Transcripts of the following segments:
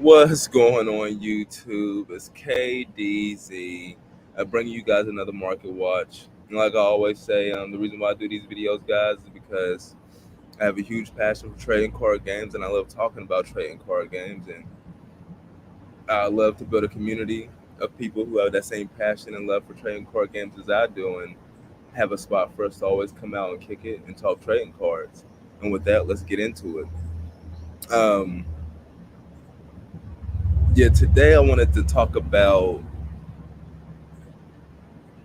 What's going on YouTube? It's KDZ. Bringing you guys another market watch. And like I always say, the reason why I do these videos, guys, is because I have a huge passion for trading card games, and I love talking about trading card games. And I love to build a community of people who have that same passion and love for trading card games as I do, and have a spot for us to always come out and kick it and talk trading cards. And with that, let's get into it. Um, yeah, today I wanted to talk about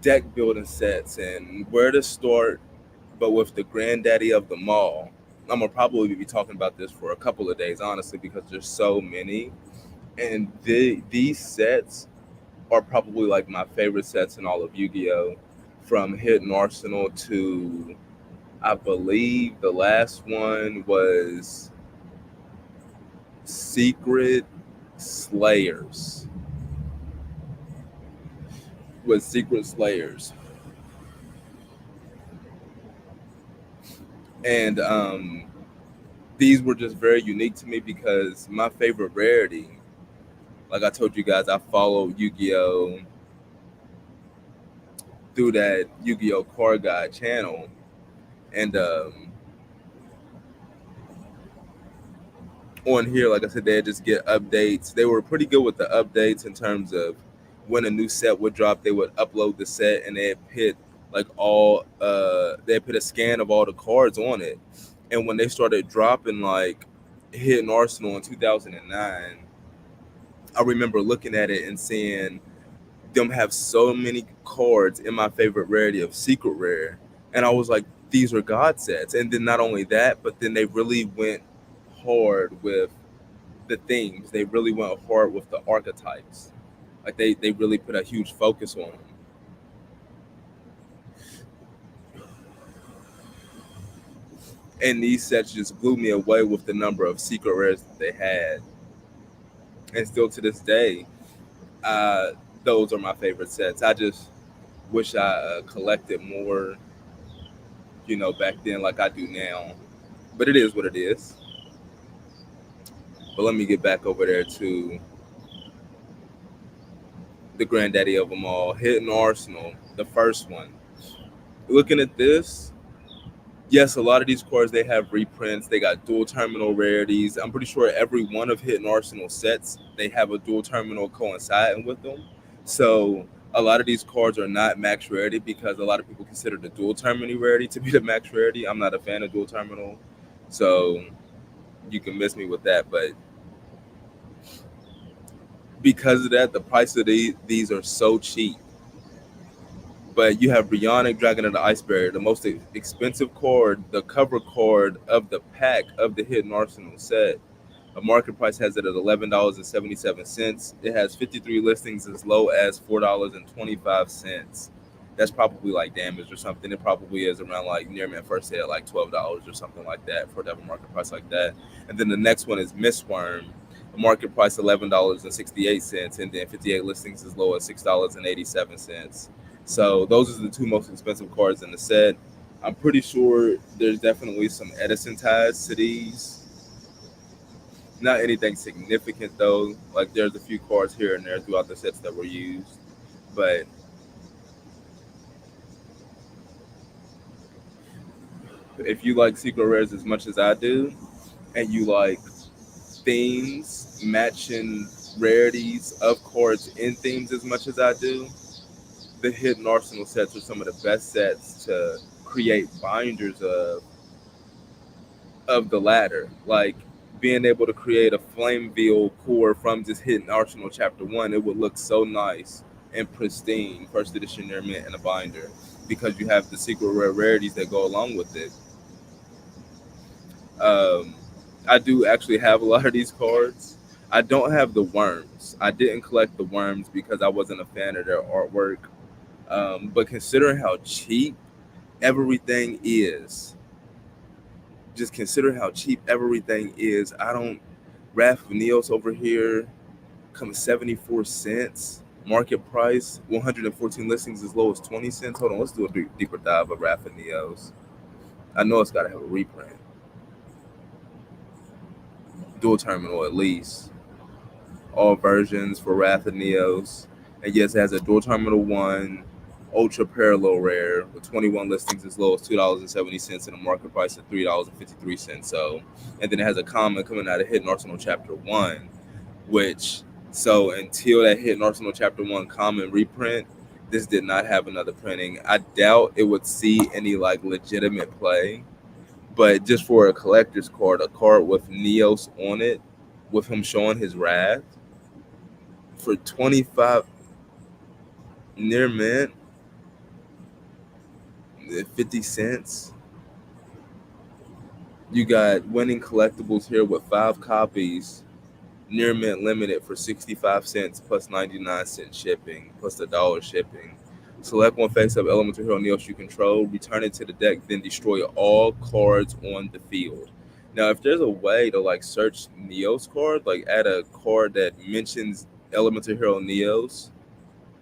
deck building sets and where to start, but with the granddaddy of them all. I'm gonna probably be talking about this for a couple of days, honestly, because there's so many, and these sets are probably like my favorite sets in all of Yu-Gi-Oh! From Hidden Arsenal to, I believe the last one was Secret Slayers. Was Secret Slayers, and these were just very unique to me because my favorite rarity, like I told you guys, I follow Yu-Gi-Oh through that Yu-Gi-Oh card guide channel, and on here, like I said, they just get updates. They were pretty good with the updates in terms of when a new set would drop, they would upload the set and they'd put like they put a scan of all the cards on it. And when they started dropping like Hidden Arsenal in 2009, I remember looking at it and seeing them have so many cards in my favorite rarity of Secret Rare, and I was like, these are God sets. And then not only that, but then they really went hard with the themes. They really went hard with the archetypes. Like they really put a huge focus on them. And these sets just blew me away with the number of secret rares that they had. And still to this day, uh, those are my favorite sets. I just wish I collected more, back then like I do now. But it is what it is. But let me get back over there to the granddaddy of them all, Hidden Arsenal, the first one. Looking at this, yes, a lot of these cards they have reprints. They got dual terminal rarities. I'm pretty sure every one of Hidden Arsenal sets they have a dual terminal coinciding with them. So a lot of these cards are not max rarity because a lot of people consider the dual terminal rarity to be the max rarity. I'm not a fan of dual terminal, so you can miss me with that. But because of that, the price of these are so cheap. But you have Bionic Dragon of the Ice Barrier, the most expensive card, the cover card of the pack of the Hidden Arsenal set. A market price has it at $11.77. It has 53 listings as low as $4.25. That's probably like damaged or something. It probably is around like near man first sale, like $12 or something like that for that market price like that. And then the next one is Mistworm. The market price $11.68, and then 58 listings as low as $6.87. So those are the two most expensive cards in the set. I'm pretty sure there's definitely some Edison ties to these. Not anything significant though. Like there's a few cards here and there throughout the sets that were used. But if you like secret rares as much as I do, and you like themes matching rarities of cards in themes as much as I do, the Hidden Arsenal sets are some of the best sets to create binders of the latter. Like being able to create a Flame Veil core from just Hidden Arsenal Chapter 1, it would look so nice and pristine, first edition near mint in a binder, because you have the secret rare rarities that go along with it. Um, I do actually have a lot of these cards. I don't have the worms. I didn't collect the worms because I wasn't a fan of their artwork. But considering how cheap everything is, just consider how cheap everything is. I don't. Raph Neos over here comes 74 cents. Market price 114 listings as low as 20 cents. Hold on, let's do a deeper dive of Raph Neos. I know it's got to have a reprint, dual terminal at least. all versions for Wrath of Neos. And yes, it has a dual terminal one, ultra parallel rare with 21 listings as low as $2.70 and a market price of $3.53. So, and then it has a common coming out of Hidden Arsenal Chapter 1, which, so until that Hidden Arsenal Chapter 1 common reprint, this did not have another printing. I doubt it would see any like legitimate play, but just for a collector's card, a card with Neos on it, with him showing his wrath for 25 near mint, 50 cents. You got winning collectibles here with 5 copies, near mint limited for 65 cents plus 99-cent shipping plus the dollar shipping. Select one face-up elemental hero Neos you control, return it to the deck, then destroy all cards on the field. Now, if there's a way to like search Neos card, like add a card that mentions elemental hero Neos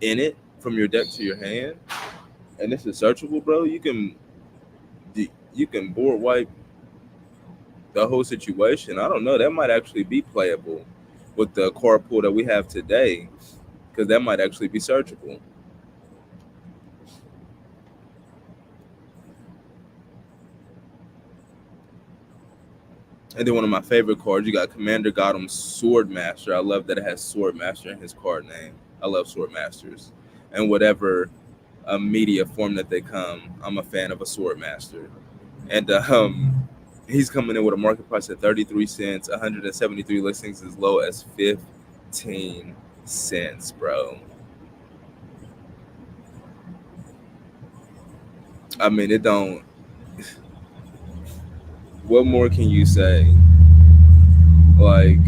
in it from your deck to your hand, and this is searchable, bro, you can board wipe the whole situation. I don't know. That might actually be playable with the card pool that we have today, because that might actually be searchable. And then one of my favorite cards, you got Commander Gotham's Swordmaster. I love that it has Swordmaster in his card name. I love Swordmasters. And whatever media form that they come, I'm a fan of a Swordmaster. And he's coming in with a market price of 33 cents, 173 listings as low as 15 cents, bro. I mean, it don't. What more can you say? Like,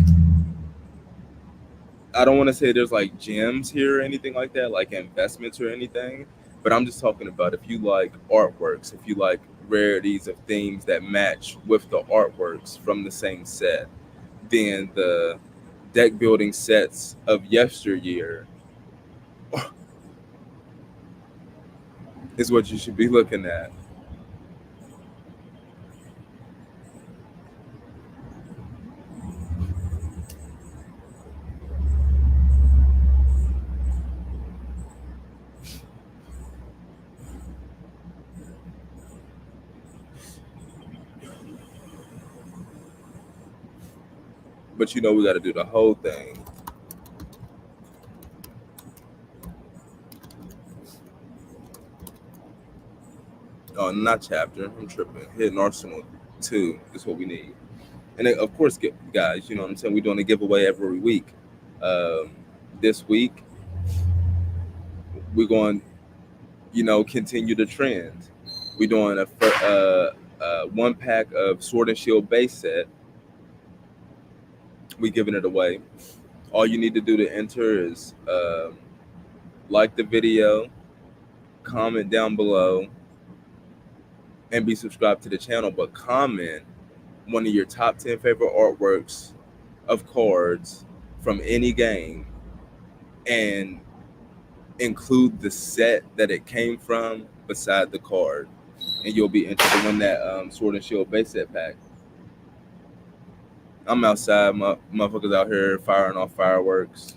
I don't want to say there's like gems here or anything like that, like investments or anything, but I'm just talking about if you like artworks, if you like rarities of themes that match with the artworks from the same set, then the deck building sets of yesteryear is what you should be looking at. But you know, we got to do the whole thing. Oh, not chapter. I'm tripping. Hidden Arsenal 2 is what we need. And then, of course, guys, you know what I'm saying? We're doing a giveaway every week. Um, this week, we're going, continue the trend. We're doing a 1 pack of Sword and Shield base set. We're giving it away. All you need to do to enter is like the video, comment down below, and be subscribed to the channel. But comment one of your top 10 favorite artworks of cards from any game and include the set that it came from beside the card, and you'll be entered to win that Sword and Shield base set pack. I'm outside, motherfuckers out here firing off fireworks.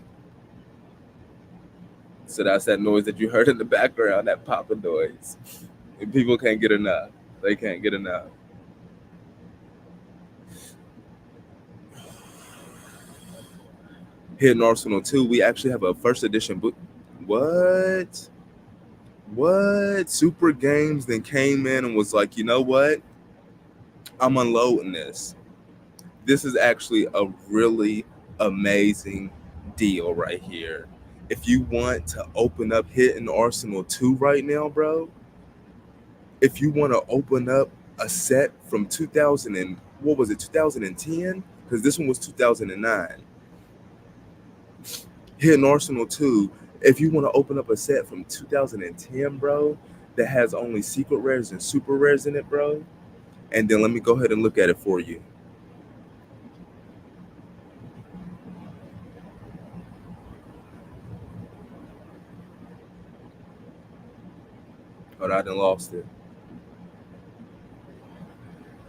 So that's that noise that you heard in the background, that popping noise. And people can't get enough. They can't get enough. Hidden Arsenal 2, we actually have a first edition book. What? Super Games then came in and was like, you know what? I'm unloading this. This is actually a really amazing deal right here. If you want to open up Hidden Arsenal 2 right now, bro, if you want to open up a set from 2000 and what was it, 2010? Because this one was 2009. Hidden Arsenal 2, if you want to open up a set from 2010, bro, that has only secret rares and super rares in it, bro, and then let me go ahead and look at it for you. Oh, I done lost it.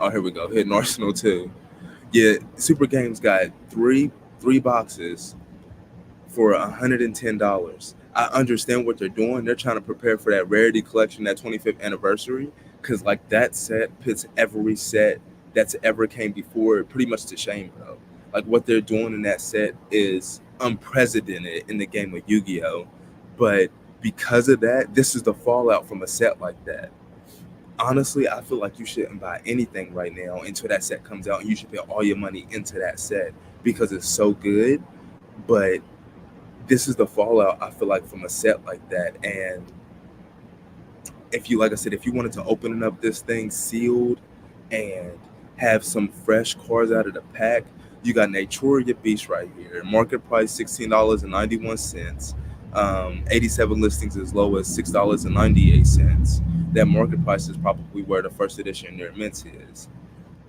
Oh, here we go. Hidden Arsenal 2. Yeah, Super Games got three boxes for $110. I understand what they're doing. They're trying to prepare for that rarity collection, that 25th anniversary, because like that set puts every set that's ever came before pretty much to shame, bro. Like what they're doing in that set is unprecedented in the game of Yu-Gi-Oh. But because of that, this is the fallout from a set like that. Honestly, I feel like you shouldn't buy anything right now until that set comes out, and you should put all your money into that set because it's so good. But this is the fallout I feel like from a set like that. And if you, like I said, if you wanted to open up this thing sealed and have some fresh cards out of the pack, you got Naturia Beast right here. Market price $16.91. 87 listings as low as $6.98. That market price is probably where the first edition near mint is.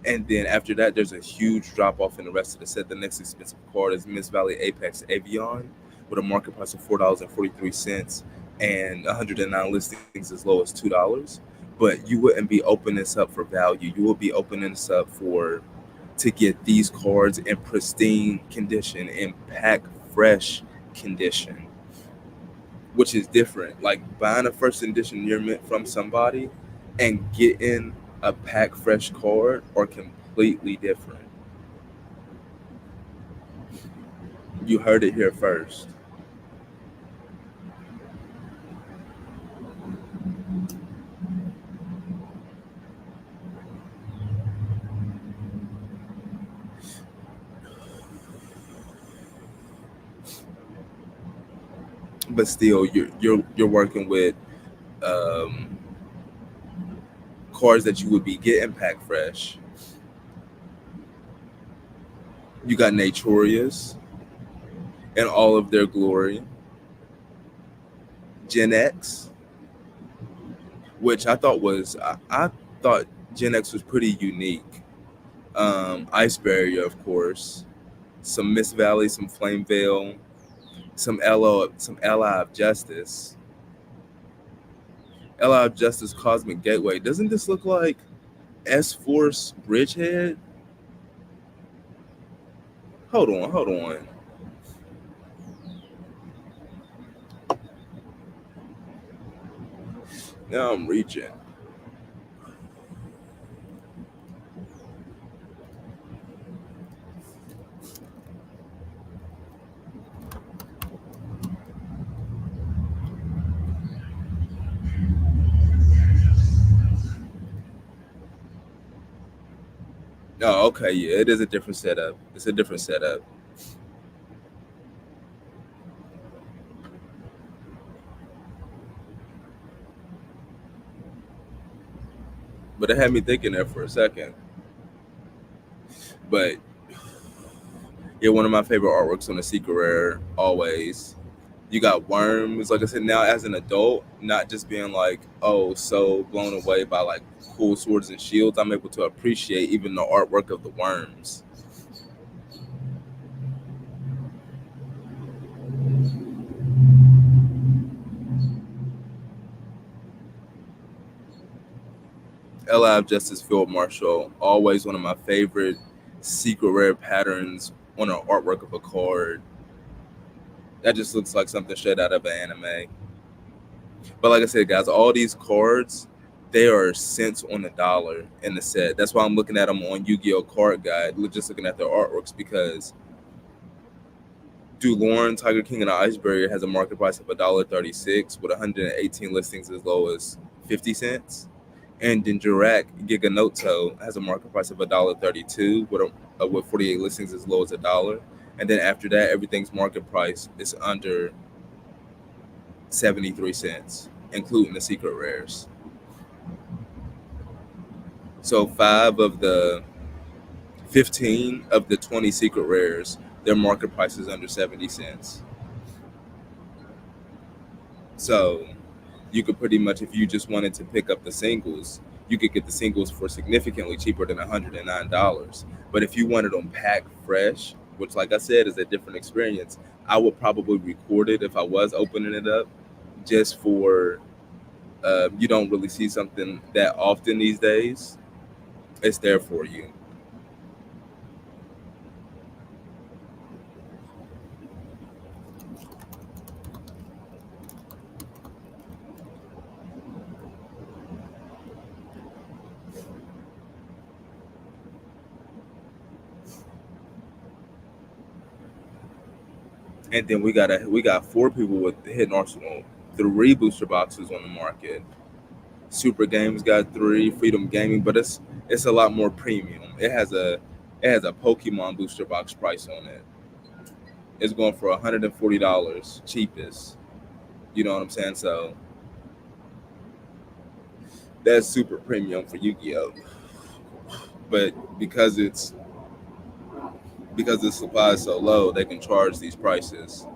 And then after that, there's a huge drop off in the rest of the set. The next expensive card is Miss Valley Apex Avion with a market price of $4.43 and 109 listings as low as $2. But you wouldn't be opening this up for value. You will be opening this up for to get these cards in pristine condition, in pack fresh condition, which is different. Like buying a first edition near mint from somebody and getting a pack fresh card are completely different. You heard it here first. But still, you're working with um, cards that you would be getting pack fresh. You got Naturias in all of their glory. Gen X, which I thought Gen X was pretty unique. Ice Barrier, of course. Some Miss Valley, some Flame Veil, some Ally of Justice. Ally of Justice Cosmic Gateway. Doesn't this look like S Force Bridgehead? Hold on. Now I'm reaching. Oh, okay, yeah, it is a different setup. It's a different setup. But it had me thinking there for a second. But yeah, one of my favorite artworks on the Secret Rare, always. You got Worms, like I said, now as an adult, not just being like, oh, so blown away by like cool swords and shields. I'm able to appreciate even the artwork of the Worms. Alive Justice Field Marshal, always one of my favorite Secret Rare patterns on an artwork of a card. That just looks like something straight out of an anime. But like I said, guys, all these cards, they are cents on the dollar in the set. That's why I'm looking at them on Yu-Gi-Oh! Card Guide, just looking at their artworks, because Dulorn, Tiger King, and the Ice Barrier has a market price of $1.36 with 118 listings as low as 50 cents. And then Dirac Giganoto has a market price of $1.32 with 48 listings as low as $1. And then after that, everything's market price is under 73 cents, including the secret rares. So 15 of the 20 secret rares, their market price is under 70 cents. So you could pretty much, if you just wanted to pick up the singles, you could get the singles for significantly cheaper than $109. But if you wanted them packed fresh, which like I said is a different experience, I would probably record it if I was opening it up, just for you don't really see something that often these days. It's there for you. And then we got four people with Hidden Arsenal, three booster boxes on the market. Super Games got three, Freedom Gaming, but it's a lot more premium. It has a Pokemon booster box price on it. It's going for $140 cheapest. You know what I'm saying? So that's super premium for Yu-Gi-Oh. But because it's because the supply is so low, they can charge these prices.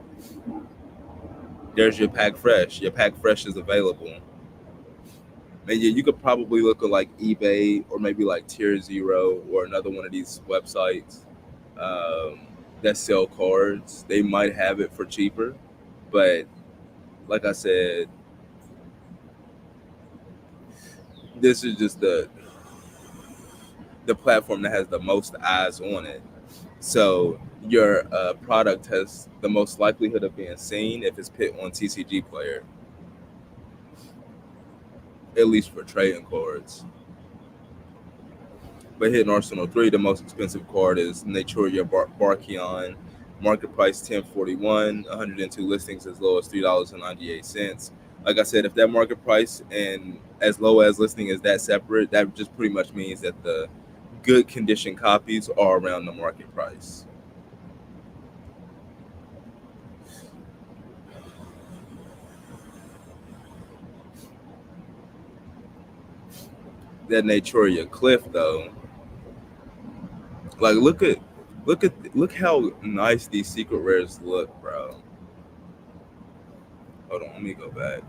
There's your pack fresh. Your pack fresh is available. And yeah, you could probably look at like eBay or maybe like Tier Zero or another one of these websites um, that sell cards. They might have it for cheaper, but like I said, this is just the platform that has the most eyes on it. So your product has the most likelihood of being seen if it's put on TCG Player, at least for trading cards. But hitting Arsenal 3, the most expensive card is Naturia Barkion. Market price 1041, 102 listings as low as $3.98. Like I said, if that market price and as low as listing is that separate, that just pretty much means that the good condition copies are around the market price. That Naturia Cliff though, like look how nice these secret rares look, bro. Hold on, let me go back.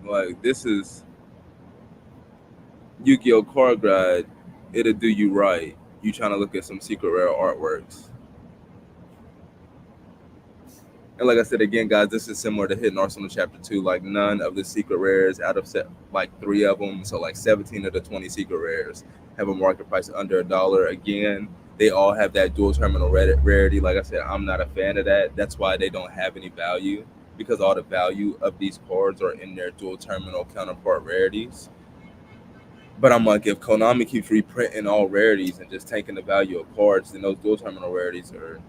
Like this is Yu-Gi-Oh card guide. It'll do you right. You trying to look at some secret rare artworks. And like I said again, guys, this is similar to Hidden Arsenal Chapter 2. Like none of the secret rares out of like three of them, so like 17 of the 20 secret rares have a market price under $1. Again, they all have that dual terminal rarity. Like I said, I'm not a fan of that. That's why they don't have any value because all the value of these cards are in their dual terminal counterpart rarities. But I'm like, if Konami keeps reprinting all rarities and just taking the value of cards, then those dual terminal rarities are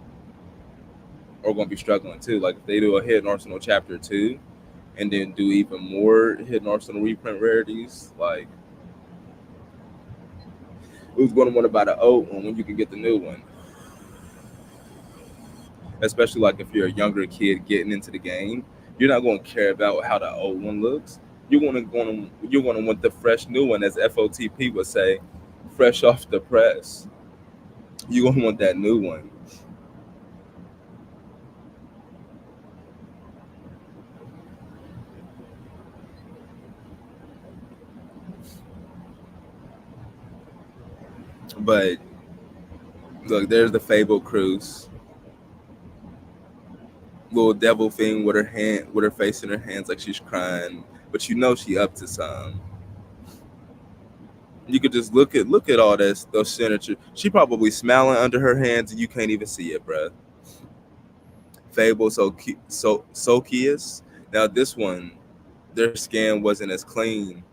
going to be struggling too. Like if they do a Hidden Arsenal Chapter 2 and then do even more Hidden Arsenal reprint rarities, like who's going to want to buy the old one when you can get the new one? Especially like if you're a younger kid getting into the game, you're not going to care about how the old one looks. You're going to want the fresh new one, as FOTP would say, fresh off the press. You're going to want that new one. But look, there's the Fable Cruise, little devil thing with her face in her hands, like she's crying, but you know she up to some. You could just look at all this those signature. She probably smiling under her hands, and you can't even see it, bruh. Fable Sokius. Now this one, their scan wasn't as clean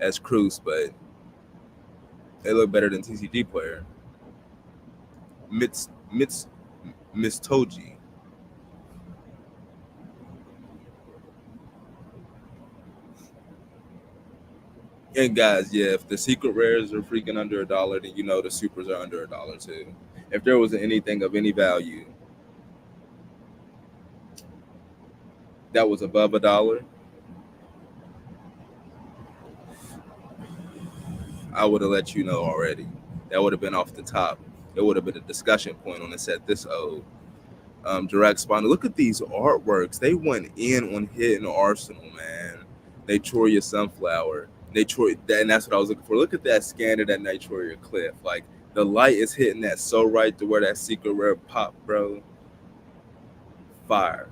as Cruise, but they look better than TCG Player. Mits Miss Toji. And guys, yeah, if the secret rares are freaking under $1, then you know the supers are under $1 too. If there was anything of any value that was above $1, I would have let you know already. That would have been off the top. It would have been a discussion point on the set this old. Direct Spawn. Look at these artworks. They went in on Hidden Arsenal, man. Naturia Sunflower. And that's what I was looking for. Look at that scan of that Naturia Cliff. Like the light is hitting that so right to where that secret rare pop, bro. Fire.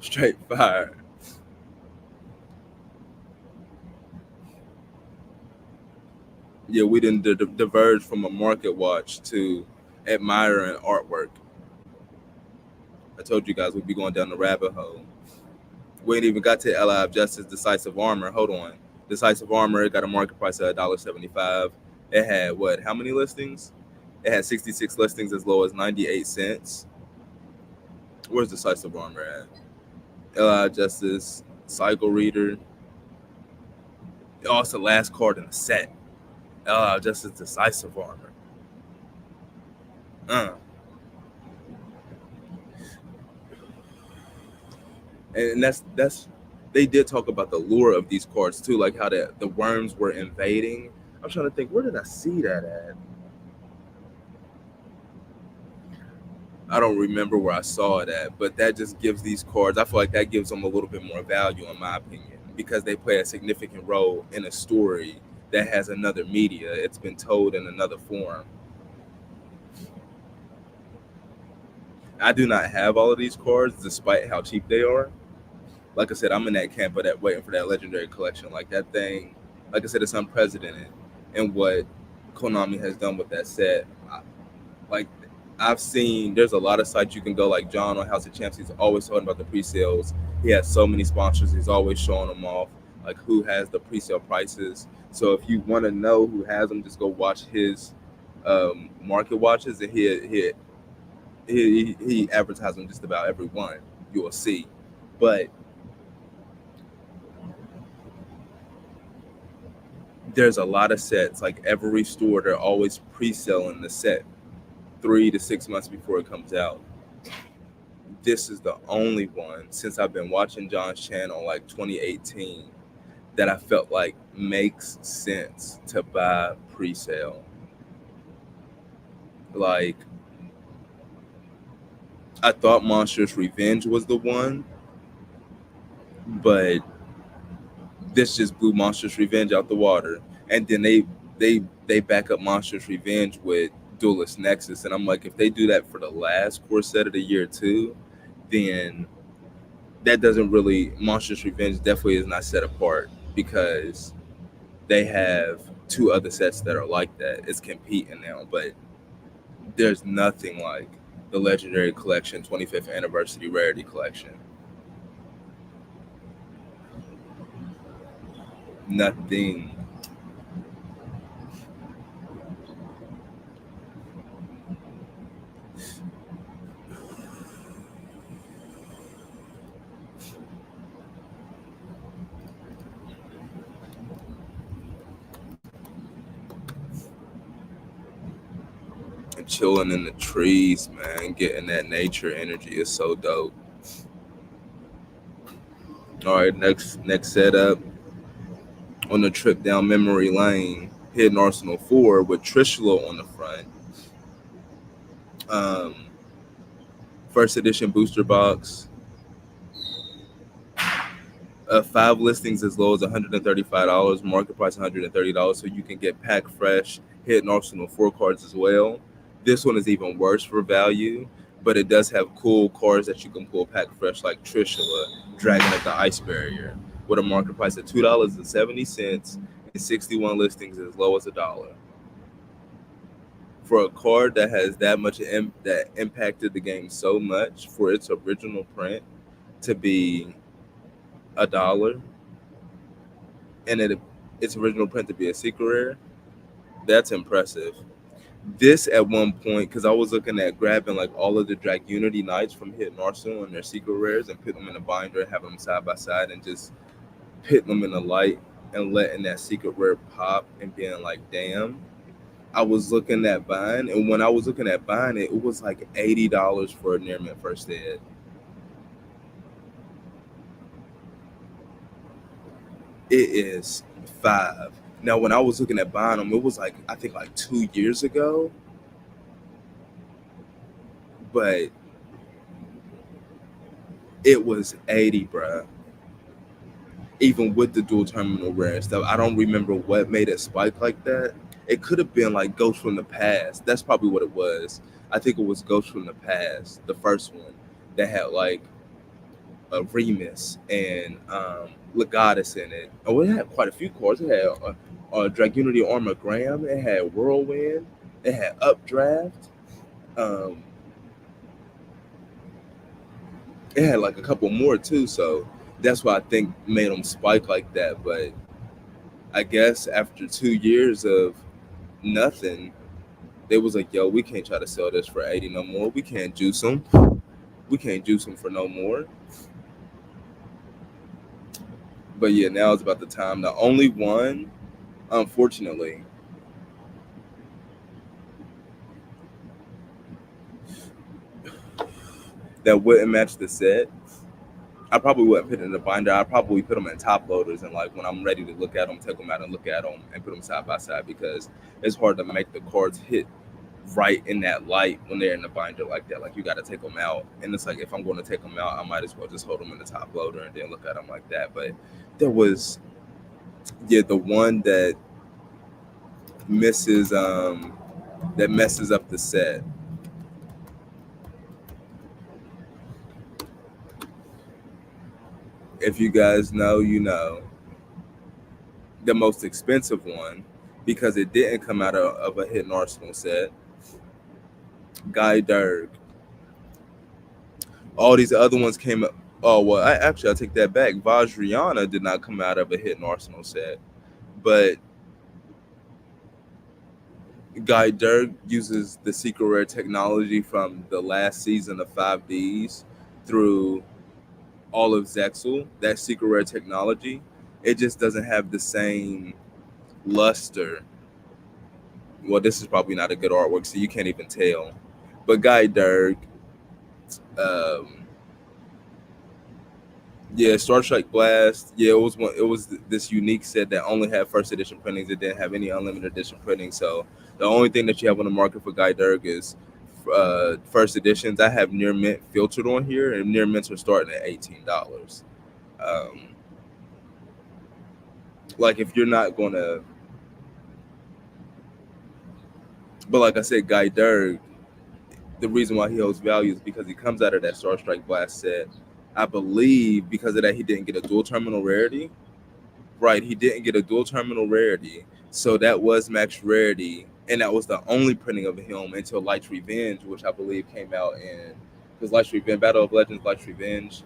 Straight fire. Yeah, we didn't diverge from a market watch to admiring artwork. I told you guys we'd be going down the rabbit hole. We ain't even got to Ally of Justice Decisive Armor. Hold on. Decisive Armor, it got a market price of $1.75. It had what? How many listings? It had 66 listings as low as 98 cents. Where's Decisive Armor at? Ally of Justice, Cycle Reader. Oh, it's the last card in the set. Ally of Justice Decisive Armor. Uh. And that's they did talk about the lure of these cards too, like how the worms were invading. I'm trying to think, where did I see that at? I don't remember where I saw it at, but that just gives these cards, I feel like that gives them a little bit more value in my opinion, because they play a significant role in a story that has another media. It's been told in another form. I do not have all of these cards despite how cheap they are. Like I said, I'm in that camp of that waiting for that legendary collection. Like that thing, like I said, it's unprecedented in what Konami has done with that set. Like I've seen, there's a lot of sites you can go. Like John on House of Champs, he's always talking about the pre-sales. He has so many sponsors. He's always showing them off, like who has the pre-sale prices. So if you want to know who has them, just go watch his market watches, and he advertises them just about every one you will see. But there's a lot of sets, like every store, they're always pre-selling the set 3 to 6 months before it comes out. This is the only one since I've been watching John's channel, like 2018, that I felt like makes sense to buy pre-sale. Like, I thought Monstrous Revenge was the one, but this just blew Monstrous Revenge out the water. And then they back up Monstrous Revenge with Duelist Nexus, and I'm like, if they do that for the last core set of the year too, then that doesn't really, Monstrous Revenge definitely is not set apart, because they have 2 other sets that are like that. It's competing now, but there's nothing like the Legendary Collection 25th Anniversary Rarity Collection. Nothing. Chilling in the trees, man, getting that nature energy is so dope. All right, next setup on the trip down memory lane, Hidden Arsenal 4 with Trishula on the front. First edition booster box. 5 listings as low as $135, market price $130, so you can get pack fresh Hidden Arsenal 4 cards as well. This one is even worse for value, but it does have cool cards that you can pull pack fresh, like Trishula, Dragon of the Ice Barrier, with a market price of $2.70 and 61 listings as low as $1. For a card that has that much that impacted the game so much, for its original print to be $1, and its original print to be a secret rare, that's impressive. This at one point, because I was looking at grabbing like all of the Dragunity Knights from Hidden Arsenal and their secret rares and putting them in a binder and having them side by side and just putting them in the light and letting that secret rare pop and being like, damn. I was looking at buying, and when I was looking at buying it, it was like $80 for a near mint first ed. It is 5. Now, when I was looking at buying them, it was like, I think like 2 years ago. But it was 80, bruh. Even with the dual terminal rare and stuff. I don't remember what made it spike like that. It could have been like Ghost from the Past. That's probably what it was. I think it was Ghost from the Past, the first one, that had like a Remus and Legatus in it. Oh, it had quite a few cards. It had Dragunity Armor Graham. It had Whirlwind. It had Updraft. it had like a couple more too, so that's why I think made them spike like that. But I guess after 2 years of nothing, they was like, "Yo, we can't try to sell this for 80 no more. We can't juice them. We can't juice them for no more." But yeah, now is about the time. The only one, unfortunately, that wouldn't match the set, I probably wouldn't put it in a binder. I'd probably put them in top loaders, and like when I'm ready to look at them, take them out and look at them and put them side by side, because it's hard to make the cards hit right in that light when they're in the binder like that. Like you got to take them out, and it's like if I'm going to take them out, I might as well just hold them in the top loader and then look at them like that. But there was, yeah, the one misses that messes up the set. If you guys know, you know, the most expensive one, because it didn't come out of a hidden arsenal set. Guy Dirk. All these other ones came up. Oh well, I take that back. Vajrayana did not come out of a hidden arsenal set, but Guy Dirk uses the secret rare technology from the last season of 5Ds through all of Zexal. That secret rare technology, it just doesn't have the same luster. Well, this is probably not a good artwork, so you can't even tell. But Guy Dirk, um, yeah, Star Trek Blast. Yeah, it was one. It was this unique set that only had first edition printings. It didn't have any unlimited edition printing. So the only thing that you have on the market for Guy Dirk is first editions. I have near mint filtered on here, and near mints are starting at $18. Um, like if you're not gonna, but like I said, Guy Dirk, the reason why he holds value is because he comes out of that Star Strike Blast set. I believe because of that he didn't get a dual terminal rarity. Right, he didn't get a dual terminal rarity, so that was max rarity, and that was the only printing of him until Light's Revenge, which I believe came out in, because Light's Revenge, Battle of Legends, Light's Revenge,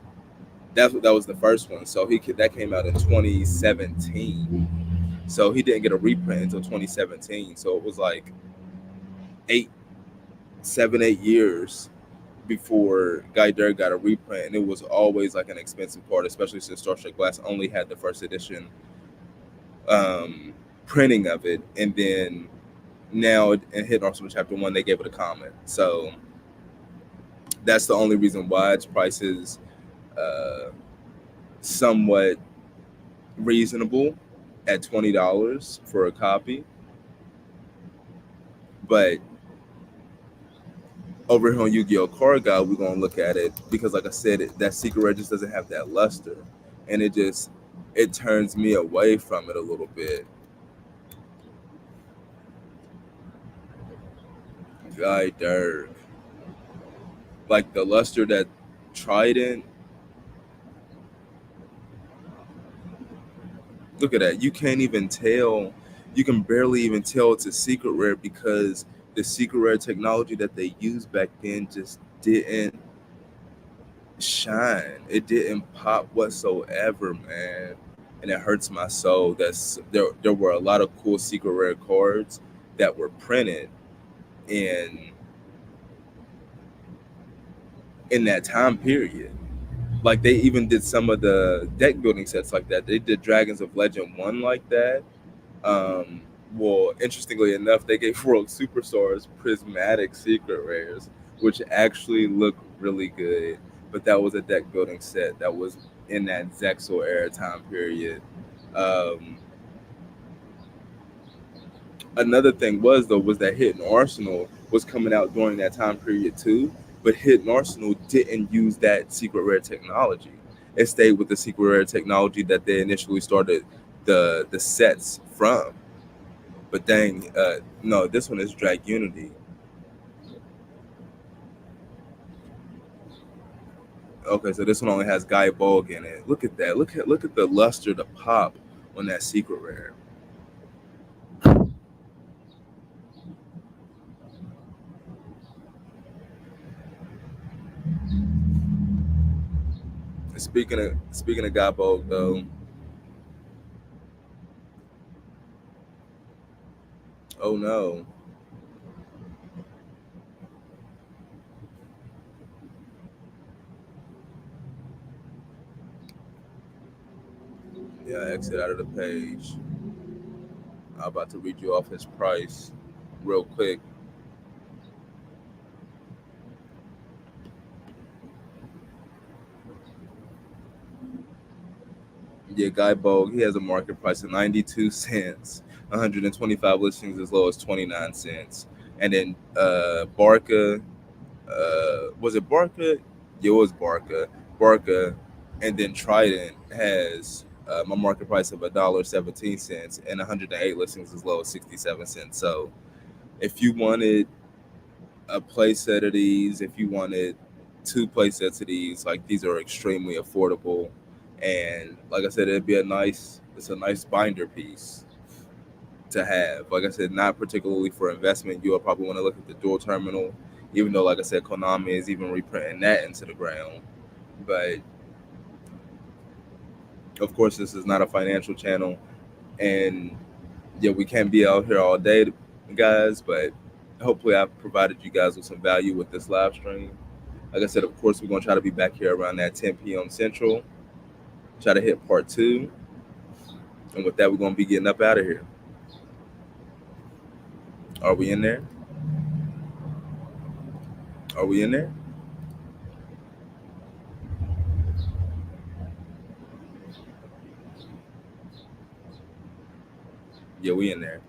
that was the first one. So that came out in 2017. So he didn't get a reprint until 2017. So it was like 8 7 8 years before Guy Dirk got a reprint, and it was always like an expensive card, especially since Star Trek Glass only had the first edition um, printing of it, and then now in Hidden Arsenal Chapter 1 they gave it a comment. So that's the only reason why its price is uh, somewhat reasonable at $20 for a copy. But over here on Yu-Gi-Oh! Card Guide, we're gonna look at it because, like I said, that secret rare just doesn't have that luster, and it turns me away from it a little bit. Guy Dirk, like the luster that Trident. Look at that. You can't even tell. You can barely even tell it's a secret rare because the secret rare technology that they used back then just didn't shine. It didn't pop whatsoever, man. And it hurts my soul. There were a lot of cool secret rare cards that were printed in that time period. Like they even did some of the deck building sets like that. They did Dragons of Legend 1 like that. Um, well, interestingly enough, they gave World Superstars prismatic secret rares, which actually look really good. But that was a deck building set that was in that Zexal era time period. Um, Another thing was that Hidden Arsenal was coming out during that time period too, but Hidden Arsenal didn't use that secret rare technology. It stayed with the secret rare technology that they initially started the sets from. But dang, no, this one is Drag Unity. Okay, so this one only has Guy Bulg in it. Look at that. Look at the luster, the pop on that secret rare. speaking of Gabo though, oh no, yeah, exit out of the page. I'm about to read you off his price real quick. Yeah, Guy Bogue, he has a market price of 92 cents, 125 listings as low as 29 cents. And then Barca, was it Barca? Yeah, it was Barca. Barca, and then Trident has my market price of $1.17 and 108 listings as low as 67 cents. So if you wanted a play set of these, if you wanted two play sets of these, like these are extremely affordable. And like I said, it's a nice binder piece to have. Like I said, not particularly for investment. You'll probably want to look at the dual terminal, even though, like I said, Konami is even reprinting that into the ground. But of course, this is not a financial channel, and yeah, we can't be out here all day, guys. But hopefully, I've provided you guys with some value with this live stream. Like I said, of course, we're gonna try to be back here around that 10 p.m. Central. Try to hit part two, and with that, we're gonna be getting up out of here. Are we in there? Are we in there? Yeah, we in there.